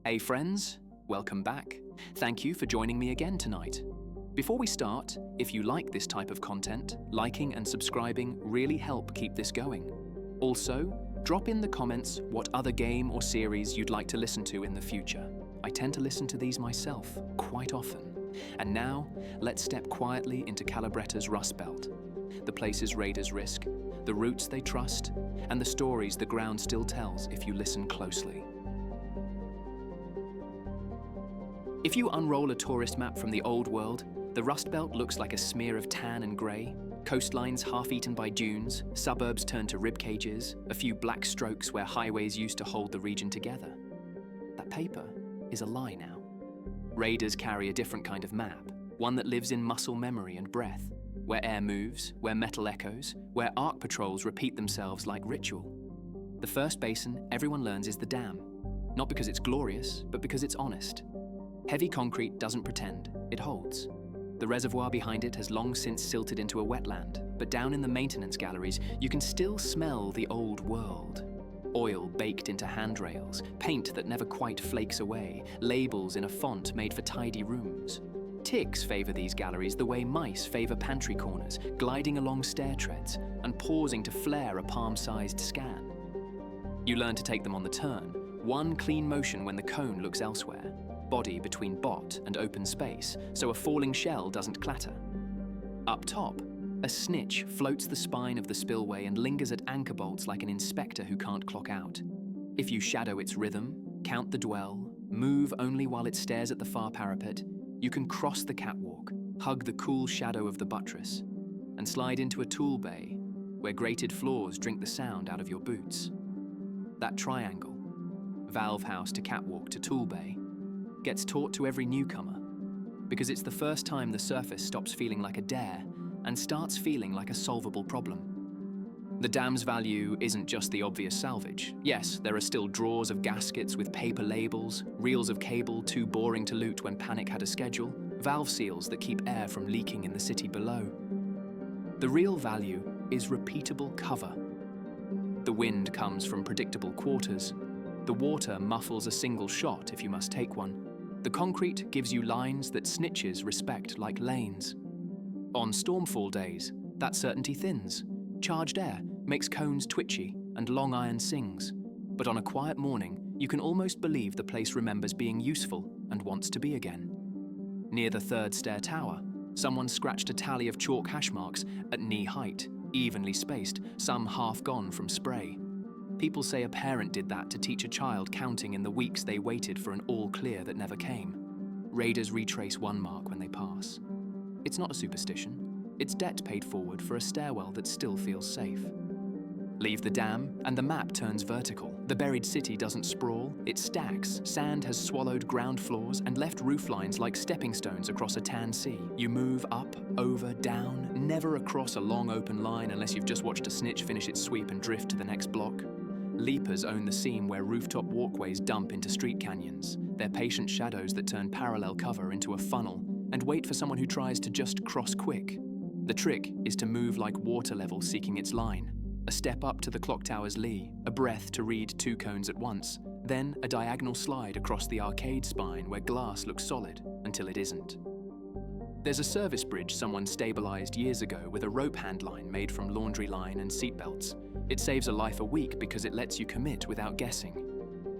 Hey friends, welcome back. Thank you for joining me again tonight. Before we start, if you like this type of content, liking and subscribing really help keep this going. Also, drop in the comments what other game or series you'd like to listen to in the future. I tend to listen to these myself quite often. And now, let's step quietly into Calabretta's Rust Belt. The places raiders risk, the routes they trust, and the stories the ground still tells if you listen closely. If you unroll a tourist map from the old world, the Rust Belt looks like a smear of tan and grey, coastlines half-eaten by dunes, suburbs turned to rib cages, a few black strokes where highways used to hold the region together. That paper is a lie now. Raiders carry a different kind of map, one that lives in muscle memory and breath, where air moves, where metal echoes, where arc patrols repeat themselves like ritual. The first basin everyone learns is the dam, not because it's glorious, but because it's honest. Heavy concrete doesn't pretend, it holds. The reservoir behind it has long since silted into a wetland, but down in the maintenance galleries, you can still smell the old world. Oil baked into handrails, paint that never quite flakes away, labels in a font made for tidy rooms. Ticks favor these galleries the way mice favor pantry corners, gliding along stair treads and pausing to flare a palm-sized scan. You learn to take them on the turn, one clean motion when the cone looks elsewhere. Body between bot and open space, so a falling shell doesn't clatter. Up top, a snitch floats the spine of the spillway and lingers at anchor bolts like an inspector who can't clock out. If you shadow its rhythm, count the dwell, move only while it stares at the far parapet, you can cross the catwalk, hug the cool shadow of the buttress, and slide into a tool bay where grated floors drink the sound out of your boots. That triangle, valve house to catwalk to tool bay, gets taught to every newcomer because it's the first time the surface stops feeling like a dare and starts feeling like a solvable problem. The dam's value isn't just the obvious salvage. Yes, there are still drawers of gaskets with paper labels, reels of cable too boring to loot when panic had a schedule, valve seals that keep air from leaking in the city below. The real value is repeatable cover. The wind comes from predictable quarters. The water muffles a single shot if you must take one. The concrete gives you lines that snitches respect like lanes. On stormfall days, that certainty thins. Charged air makes cones twitchy and long iron sings. But on a quiet morning, you can almost believe the place remembers being useful and wants to be again. Near the third stair tower, someone scratched a tally of chalk hash marks at knee height, evenly spaced, some half gone from spray. People say a parent did that to teach a child counting in the weeks they waited for an all-clear that never came. Raiders retrace one mark when they pass. It's not a superstition. It's debt paid forward for a stairwell that still feels safe. Leave the dam, and the map turns vertical. The buried city doesn't sprawl, it stacks. Sand has swallowed ground floors and left rooflines like stepping stones across a tan sea. You move up, over, down, never across a long open line unless you've just watched a snitch finish its sweep and drift to the next block. Leapers own the seam where rooftop walkways dump into street canyons, their patient shadows that turn parallel cover into a funnel and wait for someone who tries to just cross quick. The trick is to move like water level seeking its line. A step up to the clock tower's lee, a breath to read two cones at once, then a diagonal slide across the arcade spine where glass looks solid until it isn't. There's a service bridge someone stabilized years ago with a rope hand line made from laundry line and seatbelts. It saves a life a week because it lets you commit without guessing.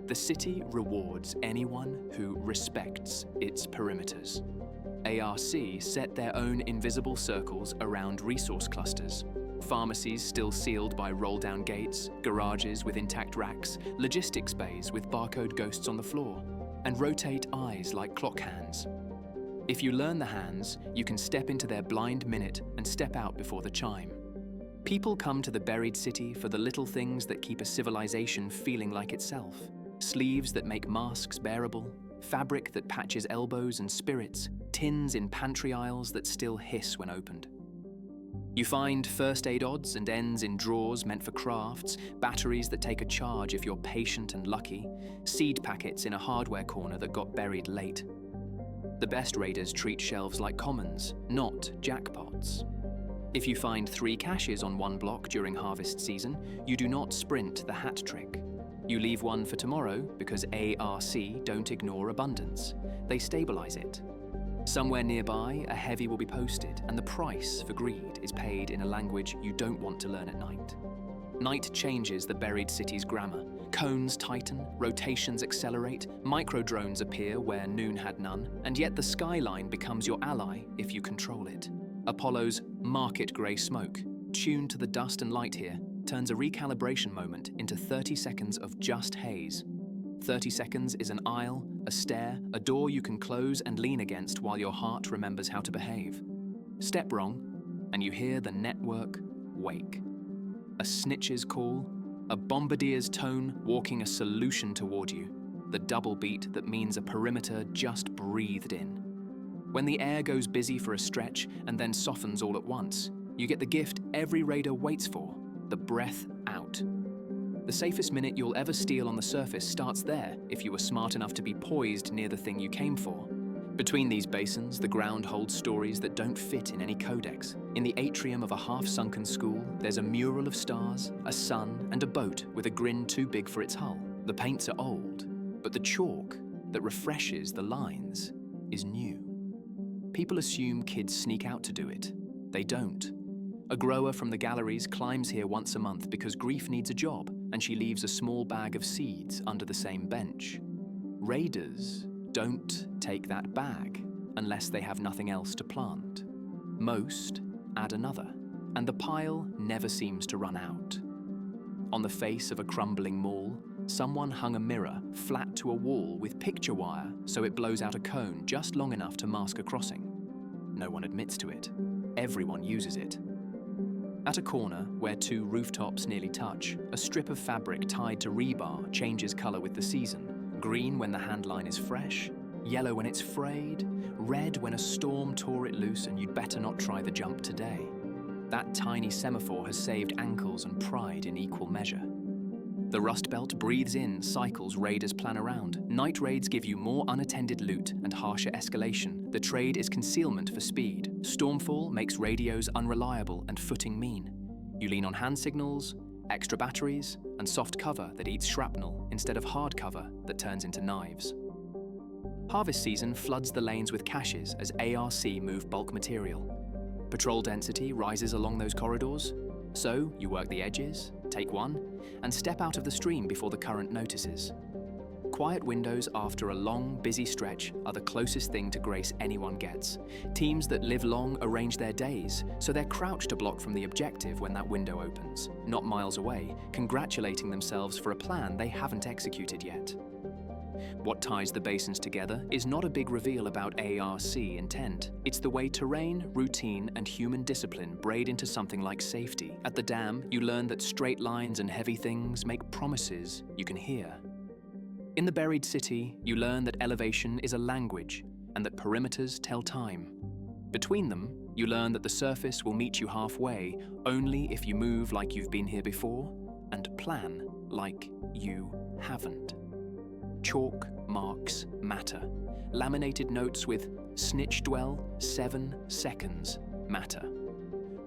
The city rewards anyone who respects its perimeters. ARC set their own invisible circles around resource clusters. Pharmacies still sealed by roll-down gates, garages with intact racks, logistics bays with barcode ghosts on the floor, and rotate eyes like clock hands. If you learn the hands, you can step into their blind minute and step out before the chime. People come to the buried city for the little things that keep a civilization feeling like itself. Sleeves that make masks bearable, fabric that patches elbows and spirits, tins in pantry aisles that still hiss when opened. You find first aid odds and ends in drawers meant for crafts, batteries that take a charge if you're patient and lucky, seed packets in a hardware corner that got buried late. The best raiders treat shelves like commons, not jackpots. If you find 3 caches on one block during harvest season, you do not sprint the hat trick. You leave one for tomorrow because ARC don't ignore abundance. They stabilize it. Somewhere nearby, a heavy will be posted, and the price for greed is paid in a language you don't want to learn at night. Night changes the buried city's grammar. Cones tighten, rotations accelerate, micro-drones appear where noon had none, and yet the skyline becomes your ally if you control it. Apollo's market grey smoke, tuned to the dust and light here, turns a recalibration moment into 30 seconds of just haze. 30 seconds is an aisle, a stair, a door you can close and lean against while your heart remembers how to behave. Step wrong, and you hear the network wake. A snitch's call, a bombardier's tone walking a solution toward you, the double beat that means a perimeter just breathed in. When the air goes busy for a stretch and then softens all at once, you get the gift every raider waits for, the breath out. The safest minute you'll ever steal on the surface starts there if you were smart enough to be poised near the thing you came for. Between these basins, the ground holds stories that don't fit in any codex. In the atrium of a half-sunken school, there's a mural of stars, a sun, and a boat with a grin too big for its hull. The paints are old, but the chalk that refreshes the lines is new. People assume kids sneak out to do it. They don't. A grower from the galleries climbs here once a month because grief needs a job, and she leaves a small bag of seeds under the same bench. Raiders don't take that bag unless they have nothing else to plant. Most add another, and the pile never seems to run out. On the face of a crumbling mall, someone hung a mirror flat to a wall with picture wire so it blows out a cone just long enough to mask a crossing. No one admits to it. Everyone uses it. At a corner where two rooftops nearly touch, a strip of fabric tied to rebar changes color with the season. Green when the handline is fresh, yellow when it's frayed, red when a storm tore it loose and you'd better not try the jump today. That tiny semaphore has saved ankles and pride in equal measure. The Rust Belt breathes in cycles raiders plan around. Night raids give you more unattended loot and harsher escalation. The trade is concealment for speed. Stormfall makes radios unreliable and footing mean. You lean on hand signals, extra batteries, and soft cover that eats shrapnel instead of hard cover that turns into knives. Harvest season floods the lanes with caches as ARC move bulk material. Patrol density rises along those corridors, so you work the edges, take one, and step out of the stream before the current notices. Quiet windows after a long, busy stretch are the closest thing to grace anyone gets. Teams that live long arrange their days, so they're crouched a block from the objective when that window opens, not miles away, congratulating themselves for a plan they haven't executed yet. What ties the basins together is not a big reveal about ARC intent. It's the way terrain, routine, and human discipline braid into something like safety. At the dam, you learn that straight lines and heavy things make promises you can hear. In the buried city, you learn that elevation is a language and that perimeters tell time. Between them, you learn that the surface will meet you halfway only if you move like you've been here before and plan like you haven't. Chalk marks matter. Laminated notes with "Snitch dwell, 7 seconds" matter.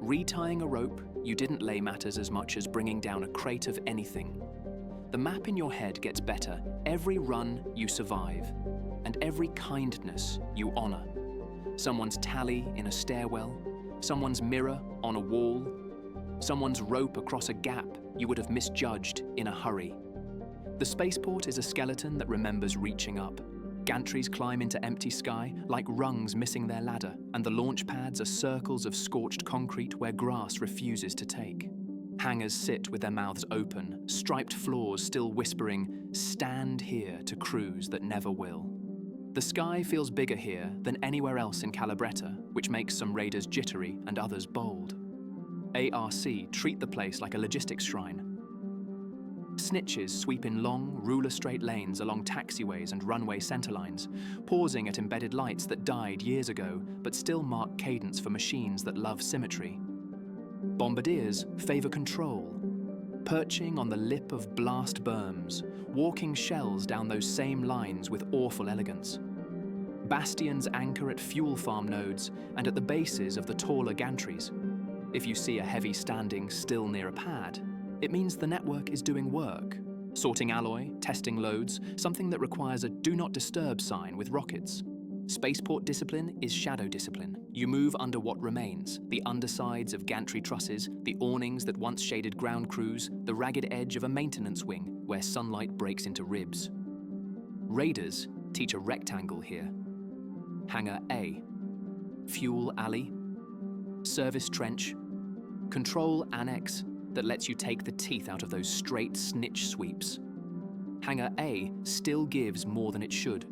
Retying a rope you didn't lay matters as much as bringing down a crate of anything. The map in your head gets better every run you survive, and every kindness you honor. Someone's tally in a stairwell, someone's mirror on a wall, someone's rope across a gap you would have misjudged in a hurry. The spaceport is a skeleton that remembers reaching up. Gantries climb into empty sky like rungs missing their ladder, and the launch pads are circles of scorched concrete where grass refuses to take. Hangars sit with their mouths open, striped floors still whispering, "Stand here to crews that never will." The sky feels bigger here than anywhere else in Calabretta, which makes some raiders jittery and others bold. ARC treat the place like a logistics shrine. Snitches sweep in long, ruler-straight lanes along taxiways and runway centerlines, pausing at embedded lights that died years ago but still mark cadence for machines that love symmetry. Bombardiers favor control, perching on the lip of blast berms, walking shells down those same lines with awful elegance. Bastions anchor at fuel farm nodes and at the bases of the taller gantries. If you see a heavy standing still near a pad, it means the network is doing work, Sorting alloy, testing loads, something that requires a do not disturb sign with rockets. Spaceport discipline is shadow discipline. You move under what remains, the undersides of gantry trusses, the awnings that once shaded ground crews, the ragged edge of a maintenance wing where sunlight breaks into ribs. Raiders teach a rectangle here. Hangar A. Fuel alley. Service trench. Control annex that lets you take the teeth out of those straight snitch sweeps. Hangar A still gives more than it should.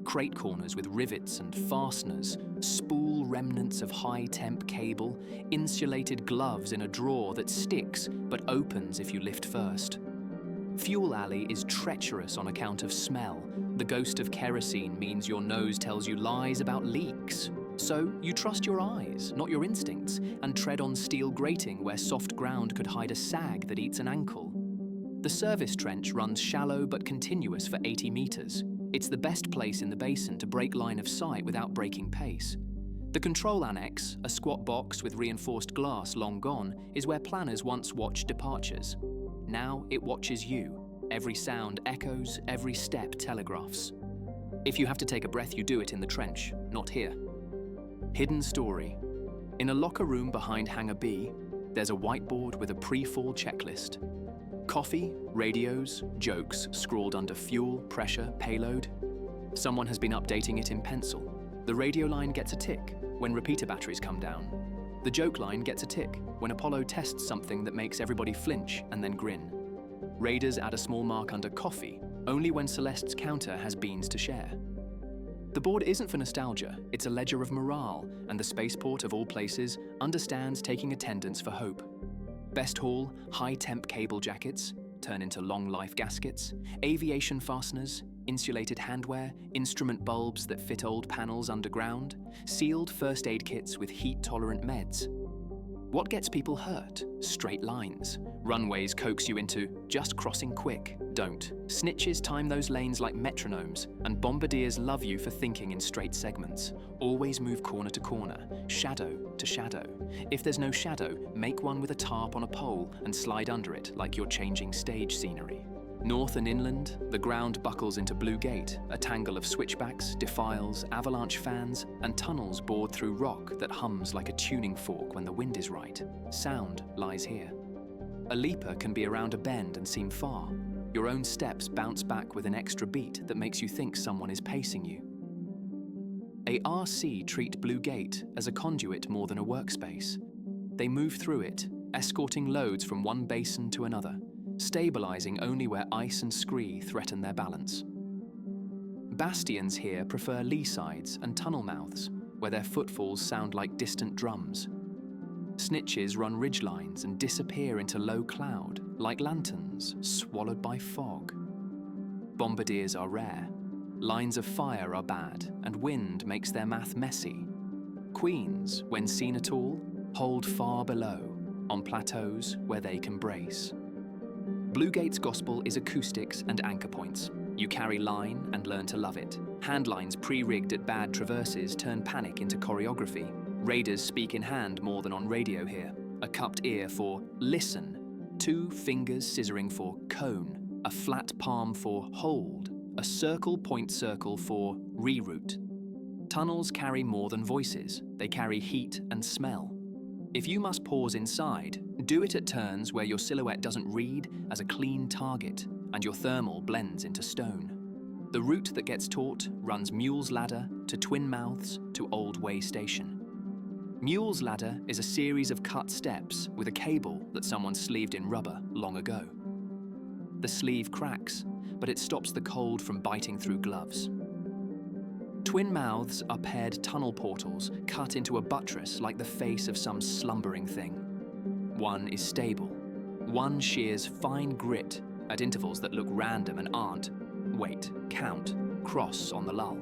Crate corners with rivets and fasteners, spool remnants of high-temp cable, insulated gloves in a drawer that sticks but opens if you lift first. Fuel alley is treacherous on account of smell. The ghost of kerosene means your nose tells you lies about leaks. So you trust your eyes, not your instincts, and tread on steel grating where soft ground could hide a sag that eats an ankle. The service trench runs shallow but continuous for 80 meters. It's the best place in the basin to break line of sight without breaking pace. The control annex, a squat box with reinforced glass long gone, is where planners once watched departures. Now it watches you. Every sound echoes, every step telegraphs. If you have to take a breath, you do it in the trench, not here. Hidden story. In a locker room behind Hangar B, there's a whiteboard with a pre-fall checklist. Coffee, radios, jokes scrawled under fuel, pressure, payload. Someone has been updating it in pencil. The radio line gets a tick when repeater batteries come down. The joke line gets a tick when Apollo tests something that makes everybody flinch and then grin. Raiders add a small mark under coffee, only when Celeste's counter has beans to share. The board isn't for nostalgia, it's a ledger of morale, and the spaceport of all places understands taking attendance for hope. Best haul, high-temp cable jackets, turn into long-life gaskets, aviation fasteners, insulated handwear, instrument bulbs that fit old panels underground, sealed first aid kits with heat-tolerant meds. What gets people hurt? Straight lines. Runways coax you into just crossing quick. Don't. Snitches time those lanes like metronomes, and bombardiers love you for thinking in straight segments. Always move corner to corner, shadow to shadow. If there's no shadow, make one with a tarp on a pole and slide under it like you're changing stage scenery. North and inland, the ground buckles into Blue Gate, a tangle of switchbacks, defiles, avalanche fans, and tunnels bored through rock that hums like a tuning fork when the wind is right. Sound lies here. A leaper can be around a bend and seem far. Your own steps bounce back with an extra beat that makes you think someone is pacing you. A RC treat Blue Gate as a conduit more than a workspace. They move through it, escorting loads from one basin to another, stabilizing only where ice and scree threaten their balance. Bastions here prefer lee sides and tunnel mouths, where their footfalls sound like distant drums. Snitches run ridgelines and disappear into low cloud, like lanterns swallowed by fog. Bombardiers are rare. Lines of fire are bad, and wind makes their math messy. Queens, when seen at all, hold far below, on plateaus where they can brace. Blue Gate's gospel is acoustics and anchor points. You carry line and learn to love it. Handlines pre-rigged at bad traverses turn panic into choreography. Raiders speak in hand more than on radio here. A cupped ear for listen. 2 fingers scissoring for cone. A flat palm for hold. A circle point circle for reroute. Tunnels carry more than voices. They carry heat and smell. If you must pause inside, do it at turns where your silhouette doesn't read as a clean target and your thermal blends into stone. The route that gets taught runs Mule's Ladder to Twin Mouths to Old Way Station. Mule's Ladder is a series of cut steps with a cable that someone sleeved in rubber long ago. The sleeve cracks, but it stops the cold from biting through gloves. Twin Mouths are paired tunnel portals cut into a buttress like the face of some slumbering thing. One is stable. One shears fine grit at intervals that look random and aren't. Wait, count, cross on the lull.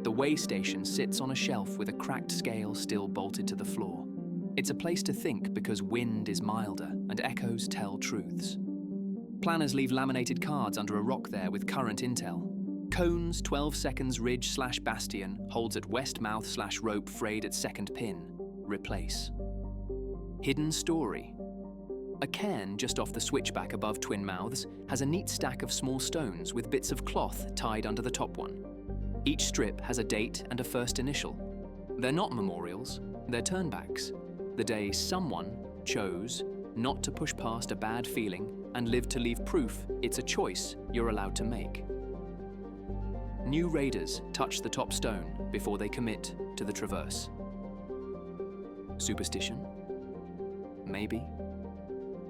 The way station sits on a shelf with a cracked scale still bolted to the floor. It's a place to think because wind is milder and echoes tell truths. Planners leave laminated cards under a rock there with current intel. Cones 12 seconds ridge/bastion holds at west mouth/rope frayed at second pin. Replace. Hidden story. A cairn just off the switchback above Twin Mouths has a neat stack of small stones with bits of cloth tied under the top one. Each strip has a date and a first initial. They're not memorials, they're turnbacks. The day someone chose not to push past a bad feeling and live to leave proof it's a choice you're allowed to make. New raiders touch the top stone before they commit to the traverse. Superstition? Maybe.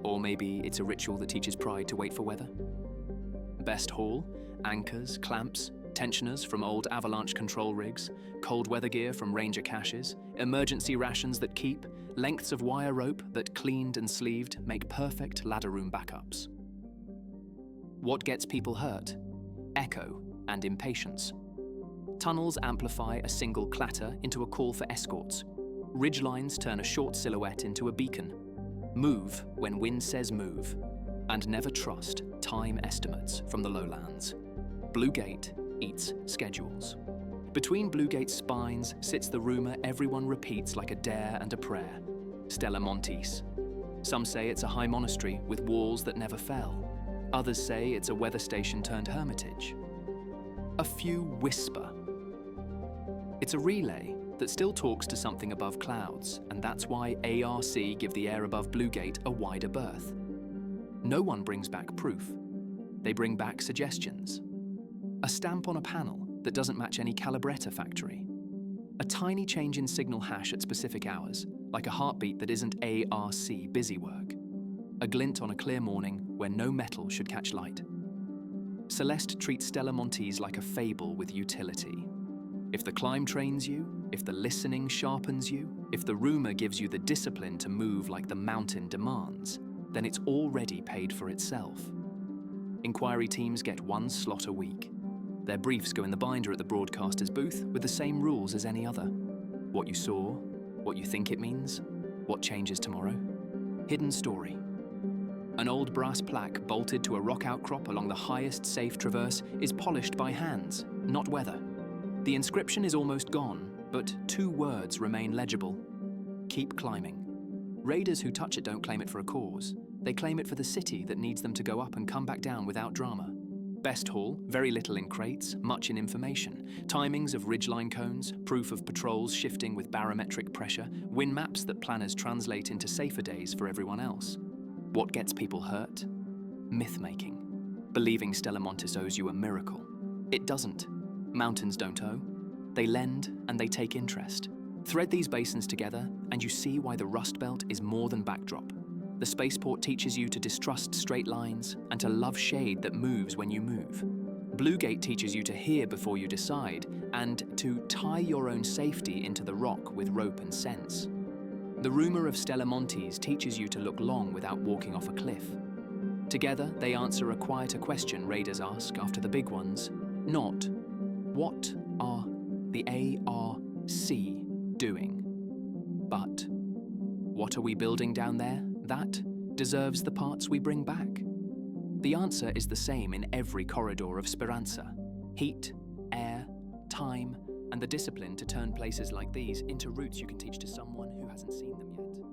Or maybe it's a ritual that teaches pride to wait for weather. Best haul, anchors, clamps, tensioners from old avalanche control rigs, cold weather gear from ranger caches, emergency rations that keep, lengths of wire rope that cleaned and sleeved make perfect ladder room backups. What gets people hurt? Echo and impatience. Tunnels amplify a single clatter into a call for escorts. Ridgelines turn a short silhouette into a beacon. Move when wind says move. And never trust time estimates from the lowlands. Blue Gate eats schedules. Between Blue Gate's spines sits the rumor everyone repeats like a dare and a prayer. Stella Montis. Some say it's a high monastery with walls that never fell. Others say it's a weather station turned hermitage. A few whisper. It's a relay that still talks to something above clouds, and that's why ARC give the air above Blue Gate a wider berth. No one brings back proof. They bring back suggestions. A stamp on a panel that doesn't match any Calabretta factory. A tiny change in signal hash at specific hours, like a heartbeat that isn't ARC busy work. A glint on a clear morning where no metal should catch light. Celeste treats Stella Montis like a fable with utility. If the climb trains you, if the listening sharpens you, if the rumor gives you the discipline to move like the mountain demands, then it's already paid for itself. Inquiry teams get one slot a week. Their briefs go in the binder at the broadcaster's booth with the same rules as any other. What you saw, what you think it means, what changes tomorrow. Hidden story. An old brass plaque bolted to a rock outcrop along the highest safe traverse is polished by hands, not weather. The inscription is almost gone, but 2 words remain legible. Keep climbing. Raiders who touch it don't claim it for a cause. They claim it for the city that needs them to go up and come back down without drama. Best haul, very little in crates, much in information. Timings of ridgeline cones, proof of patrols shifting with barometric pressure, wind maps that planners translate into safer days for everyone else. What gets people hurt? Myth-making. Believing Stella Montis owes you a miracle. It doesn't. Mountains don't owe. They lend and they take interest. Thread these basins together and you see why the Rust Belt is more than backdrop. The spaceport teaches you to distrust straight lines and to love shade that moves when you move. Blue Gate teaches you to hear before you decide and to tie your own safety into the rock with rope and sense. The rumor of Stella Montis teaches you to look long without walking off a cliff. Together, they answer a quieter question raiders ask after the big ones. Not, what are the ARC doing? But, what are we building down there that deserves the parts we bring back? The answer is the same in every corridor of Speranza. Heat, air, time, and the discipline to turn places like these into routes you can teach to someone who hasn't seen them yet.